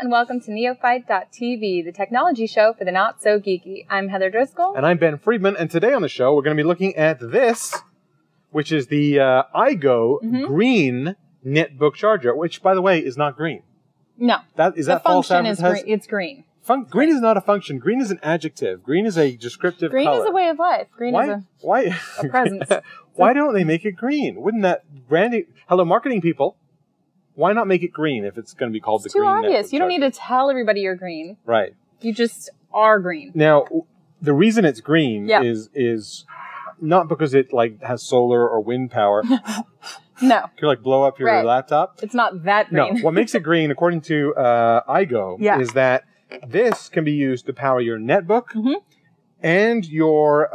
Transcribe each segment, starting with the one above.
and welcome to Neophyte.tv, the technology show for the not-so-geeky. I'm Heather Driscoll. And I'm Ben Friedman, and today on the show we're going to be looking at this, which is the iGo green netbook charger, which, by the way, is not green. No. Is that false advertising? The function is green. It's green. Green is not a function. Green is an adjective. Green is a descriptive color. Green is a way of life. Green is a presence. Why don't they make it green? Wouldn't that branding... Hello, marketing people. Why not make it green if it's going to be called the green netbook? It's too obvious. You don't need to tell everybody you're green. Right. You just are green. Now, the reason it's green is not because it has solar or wind power. No. You could blow up your laptop. It's not that green. No. What makes it green, according to iGo, is that this can be used to power your netbook and your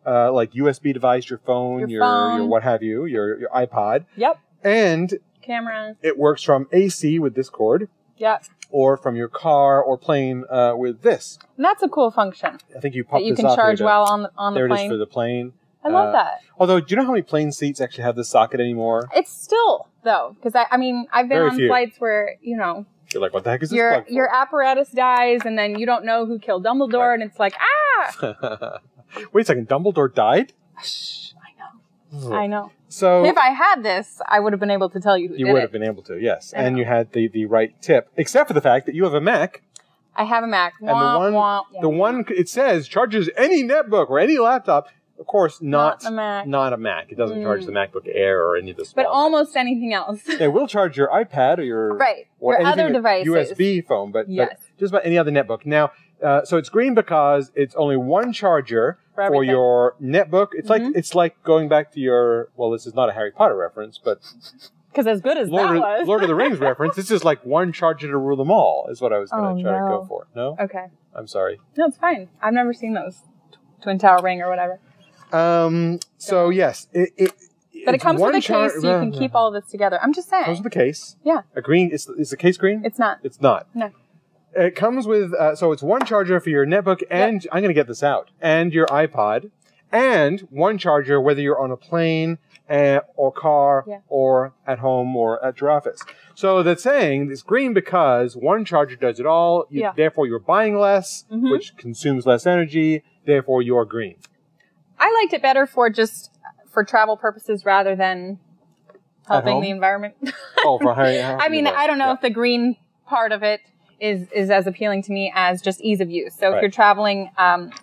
USB device, your phone, your what have you, your iPod. Yep. And camera. It works from AC with this cord. Yep. Or from your car or plane with this. And that's a cool function. I think you pop this off. That you can charge while on the plane. There it is for the plane. I love that. Although, do you know how many plane seats actually have this socket anymore? It's still, though, because I've been on flights where, you're like, what the heck is this plug for? Your apparatus dies, and then you don't know who killed Dumbledore, and it's like, ah! Wait a second, Dumbledore died? Shh, I know. So if I had this, I would have been able to tell you who did it. You would have been able to, yes. And you had the right tip, except for the fact that you have a Mac. I have a Mac. And the one it says charges any netbook or any laptop. Of course, not a Mac. Not a Mac. It doesn't charge the MacBook Air or any of this. But almost anything else. It will charge your iPad or your your other devices, USB phone, but just about any other netbook. Now, so it's green because it's only one charger for your netbook. It's like going back to your. Well, this is not a Harry Potter reference, but because as good as Lord of the Rings reference, this is like one charger to rule them all. Is what I was going to try to go for. No. Okay. I'm sorry. No, it's fine. I've never seen those Twin Tower Ring or whatever. So yes, but it comes with a case, so you can keep all of this together. I'm just saying. It comes with a case. Yeah. A green. Is the case green? It's not. It's not. No. It comes with so it's one charger for your netbook, and I'm going to get this out, and your iPod, and one charger whether you're on a plane or car or at home or at your office. So that's saying it's green because one charger does it all. Therefore, you're buying less, which consumes less energy. Therefore, you're green. I liked it better for travel purposes rather than helping the environment. I don't know if the green part of it is as appealing to me as just ease of use. So if you're traveling,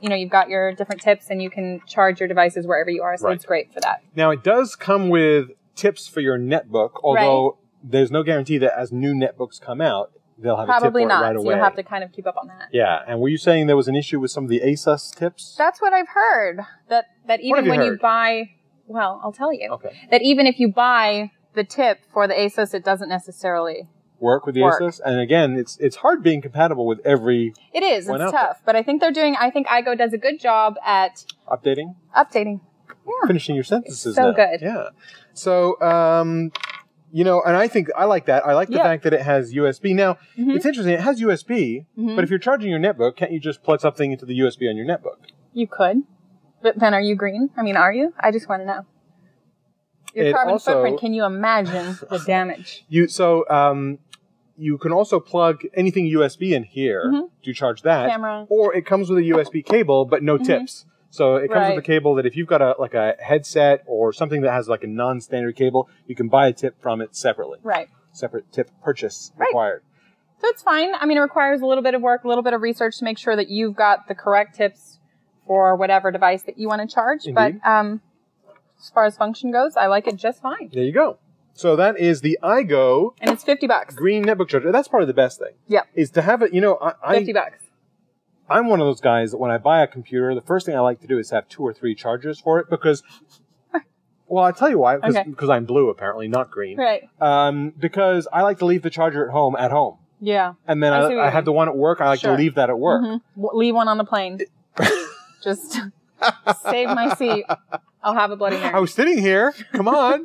you've got your different tips and you can charge your devices wherever you are. So it's great for that. Now it does come with tips for your netbook, although there's no guarantee that as new netbooks come out, they'll have a tip for it right away. So you'll have to kind of keep up on that. Yeah. And were you saying there was an issue with some of the ASUS tips? That's what I've heard. That even when you buy, well, I'll tell you. Okay. That even if you buy the tip for the ASUS, it doesn't necessarily work with the ASUS. And again, it's hard being compatible with every. It is. It's tough. But I think iGo does a good job at updating. Yeah. Finishing your sentences. So good. Yeah. So, and I like that. I like the fact that it has USB. Now, it's interesting. It has USB, but if you're charging your netbook, can't you just plug something into the USB on your netbook? You could. But then are you green? I mean, are you? I just want to know. Your carbon footprint, can you imagine the damage? You can also plug anything USB in here to charge that. Camera. Or it comes with a USB cable, but no tips. So it comes with a cable that if you've got a headset or something that has like a non-standard cable, you can buy a tip from it separately. Right. Separate tip purchase required. So it's fine. I mean, it requires a little bit of work, a little bit of research to make sure that you've got the correct tips for whatever device that you want to charge. Indeed. But as far as function goes, I like it just fine. There you go. So that is the iGo. And it's $50. Green netbook charger. That's probably the best thing. Yeah. Is to have it, $50. I'm one of those guys that when I buy a computer, the first thing I like to do is have 2 or 3 chargers for it because, well, I'll tell you why. Because I'm blue, apparently, not green. Right. Because I like to leave the charger at home. Yeah. And then I have the one at work. I like to leave that at work. Leave one on the plane. Just save my seat. I'll have a Bloody Mary. I was sitting here. Come on.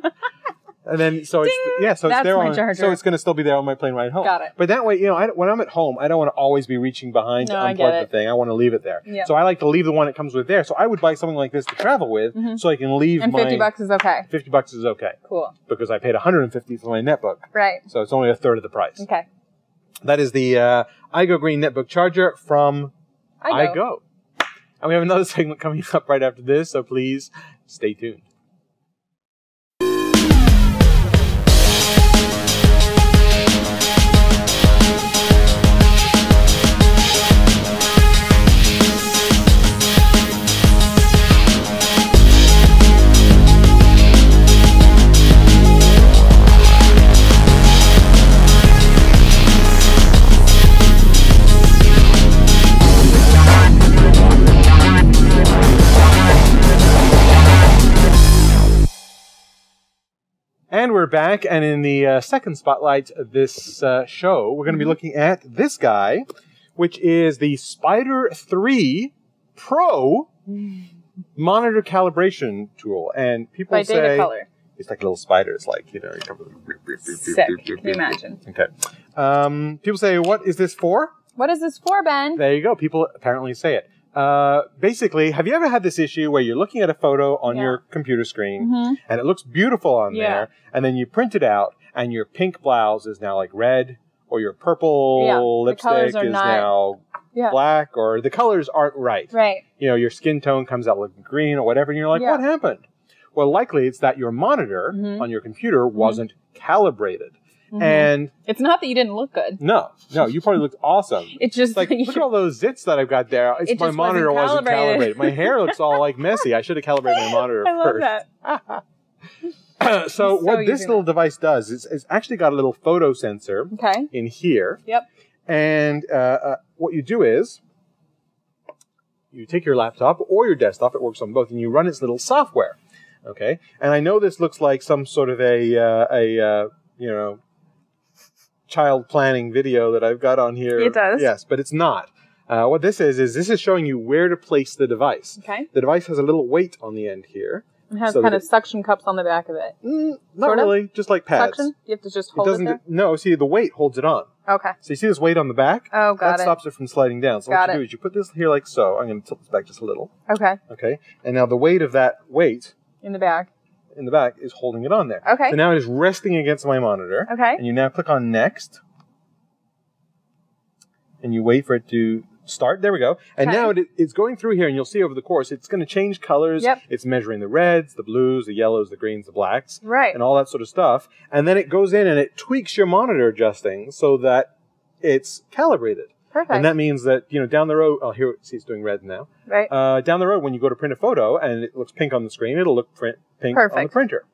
And then, so it's there on, so it's going to still be there on my plane ride home. Got it. But that way, when I'm at home, I don't want to always be reaching behind to unplug the thing. I want to leave it there. Yep. So I like to leave the one it comes with there. So I would buy something like this to travel with, so I can leave and $50 is okay. $50 is okay. Cool. Because I paid $150 for my netbook. Right. So it's only a third of the price. Okay. That is the iGo Green Netbook charger from iGo. And we have another segment coming up right after this, so please stay tuned. And we're back, and in the second spotlight of this show, we're going to be looking at this guy, which is the Spyder 3 Pro monitor calibration tool. And people say Data Color. It's like a little spider. It's like, you know, sick. Can you imagine? Okay. People say, what is this for? What is this for, Ben? There you go. People apparently say it. Basically, have you ever had this issue where you're looking at a photo on your computer screen and it looks beautiful on there, and then you print it out and your pink blouse is now like red, or your purple lipstick is now black, or the colors aren't right. Right. You know, your skin tone comes out looking green or whatever, and you're like, what happened? Well, likely it's that your monitor on your computer wasn't calibrated. And it's not that you didn't look good. No, you probably looked awesome. It's just like, look at all those zits that I've got there. It's my monitor wasn't calibrated. My hair looks all like messy. I should have calibrated my monitor first. I love that. So what this little device does is it's actually got a little photo sensor in here. Yep. And what you do is you take your laptop or your desktop, it works on both, and you run its little software. Okay. And I know this looks like some sort of a you know, child planning video that I've got on here. It does. Yes, but it's not. What this is showing you where to place the device. Okay. The device has a little weight on the end here. It has kind of suction cups on the back of it. Not really, just like pads. Suction? You have to just hold it there? No, see, the weight holds it on. Okay. So you see this weight on the back? Oh, got it. That stops it from sliding down. So what you do is you put this here like so. I'm going to tilt this back just a little. Okay. Okay. And now the weight of that weight in the back is holding it on there. Okay. So now it is resting against my monitor. Okay. And you now click on next. And you wait for it to start. There we go. And now it's going through here, and you'll see over the course, it's going to change colors. Yep. It's measuring the reds, the blues, the yellows, the greens, the blacks. Right. And all that sort of stuff. And then it goes in and it tweaks your monitor adjusting so that it's calibrated. Perfect. And that means that, you know, down the road, here, see, it's doing red now. Right. Down the road, when you go to print a photo and it looks pink on the screen, it'll look pink on the printer.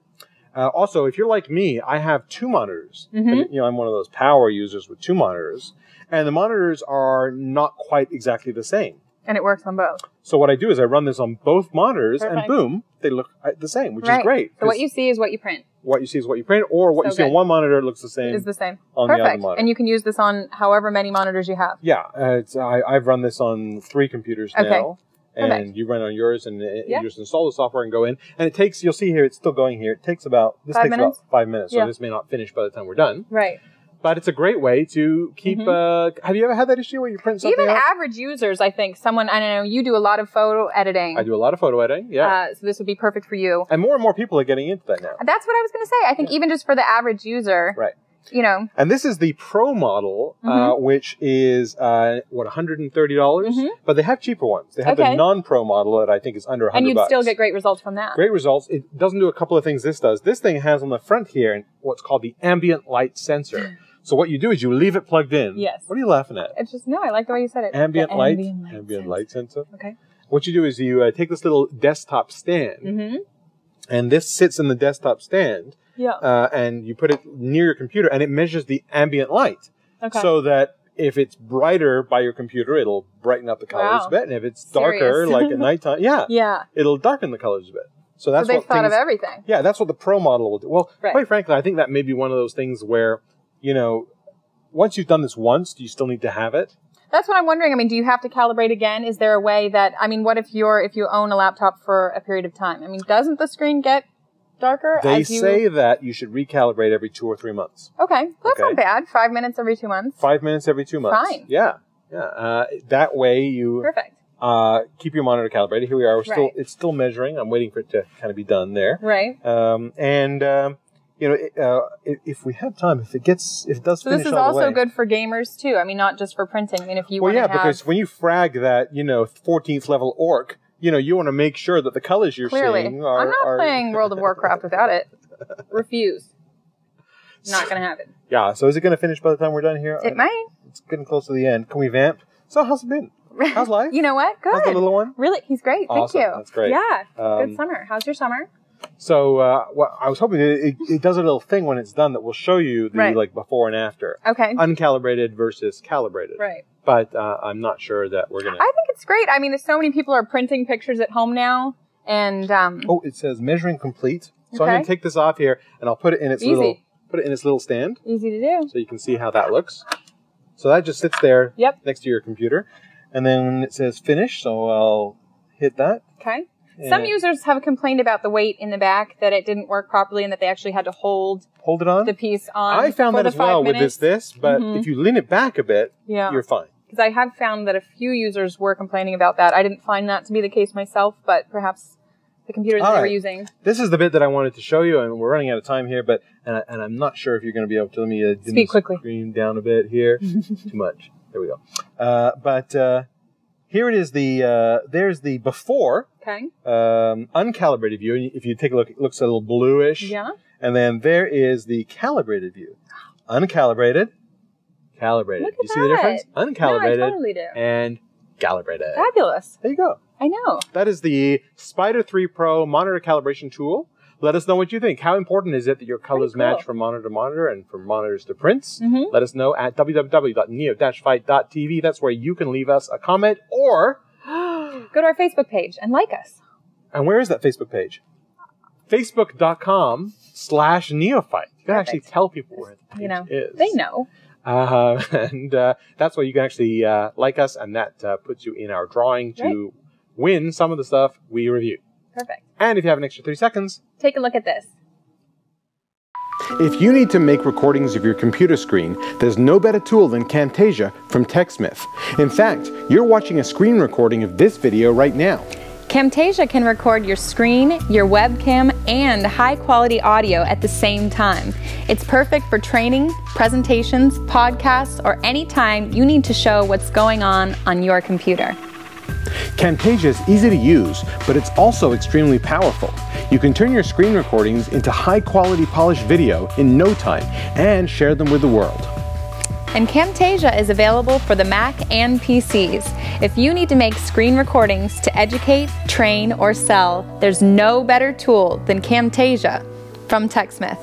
Also, if you're like me, I have two monitors. You know, I'm one of those power users with two monitors. And the monitors are not quite exactly the same. And it works on both. So what I do is I run this on both monitors, and boom, they look the same, which is great. So what you see is what you print. What you see is what you print, or what you see on one monitor looks the same. Is the same. On the other monitor. And you can use this on however many monitors you have. Yeah, I've run this on 3 computers now. And you run on yours, and you just install the software and go in. And it takes, you'll see here, it's still going here. It takes about, about 5 minutes. So this may not finish by the time we're done. Right. But it's a great way to keep, have you ever had that issue where you print something Even out? average users, I think. I don't know, you do a lot of photo editing. I do a lot of photo editing, yeah. So this would be perfect for you. And more people are getting into that now. That's what I was going to say. I think even just for the average user. Right. You know. And this is the Pro model, which is, $130? But they have cheaper ones. They have the non-Pro model that I think is under $100. And you'd still get great results from that. Great results. It doesn't do a couple of things this does. This thing has on the front here what's called the ambient light sensor. So what you do is you leave it plugged in. Yes. What are you laughing at? It's just, no, I like the way you said it. Ambient light sensor. Okay. What you do is you take this little desktop stand, and this sits in the desktop stand, and you put it near your computer, and it measures the ambient light. Okay. So that if it's brighter by your computer, it'll brighten up the colors a bit, and if it's darker, like at nighttime, it'll darken the colors a bit. So that's they've thought of everything. Yeah, that's what the Pro model will do. Well, quite frankly, I think that may be one of those things where, you know, once you've done this once, do you still need to have it? That's what I'm wondering. I mean, do you have to calibrate again? Is there a way that, I mean, what if you own a laptop for a period of time? I mean, doesn't the screen get darker? They say that you should recalibrate every 2 or 3 months. Okay. That's not bad. 5 minutes every 2 months. 5 minutes every 2 months. Fine. Yeah. Yeah. That way you keep your monitor calibrated. Here we are. We're still, it's still measuring. I'm waiting for it to kind of be done there. Right. if we have time, if it does finish all the way. So this is also good for gamers too. I mean, not just for printing. I mean, if you want to have... because when you frag that, 14th level orc, you want to make sure that the colors you're seeing are... I'm not playing World of Warcraft without it. Refuse. Not going to have it. Yeah, so is it going to finish by the time we're done here? It might. It's getting close to the end. Can we vamp? So how's it been? How's life? You know what? Good. How's the little one? Really? He's great. Awesome. Thank you. That's great. Yeah. Good summer. How's your summer? So I was hoping it does a little thing when it's done that will show you the before and after. Okay. Uncalibrated versus calibrated. Right. But I'm not sure that we're going to... I think it's great. I mean, so many people are printing pictures at home now. And it says measuring complete. So I'm going to take this off here and I'll put it in its little stand. Easy to do. So you can see how that looks. So that just sits there next to your computer. And then it says finish, so I'll hit that. Okay. Some users have complained about the weight in the back, that it didn't work properly and that they actually had to hold it on? The piece on. I found that as well with this, but if you lean it back a bit, you're fine. Because I have found that a few users were complaining about that. I didn't find that to be the case myself, but perhaps the computers they were using. This is the bit that I wanted to show you, and we're running out of time here, but and I'm not sure if you're going to be able to let me dim the screen down a bit here. Too much. There we go. But here it is. There's the before uncalibrated view. If you take a look, it looks a little bluish. Yeah. And then there is the calibrated view. Uncalibrated, calibrated. Look at you see the difference? Uncalibrated no, I totally do. and calibrated. Fabulous. There you go. I know. That is the Spyder 3 Pro monitor calibration tool. Let us know what you think. How important is it that your colors match from monitor to monitor and from monitors to prints? Let us know at www.neo-fight.tv. That's where you can leave us a comment or go to our Facebook page and like us. And where is that Facebook page? Facebook.com/neophyte. You can actually tell people where the page is. They know. And that's where you can actually like us, and that puts you in our drawing to win some of the stuff we review. Perfect. And if you have an extra 30 seconds, take a look at this. If you need to make recordings of your computer screen, there's no better tool than Camtasia from TechSmith. In fact, you're watching a screen recording of this video right now. Camtasia can record your screen, your webcam, and high-quality audio at the same time. It's perfect for training, presentations, podcasts, or any time you need to show what's going on your computer. Camtasia is easy to use, but it's also extremely powerful. You can turn your screen recordings into high-quality polished video in no time and share them with the world. And Camtasia is available for the Mac and PCs. If you need to make screen recordings to educate, train, or sell, there's no better tool than Camtasia from TechSmith.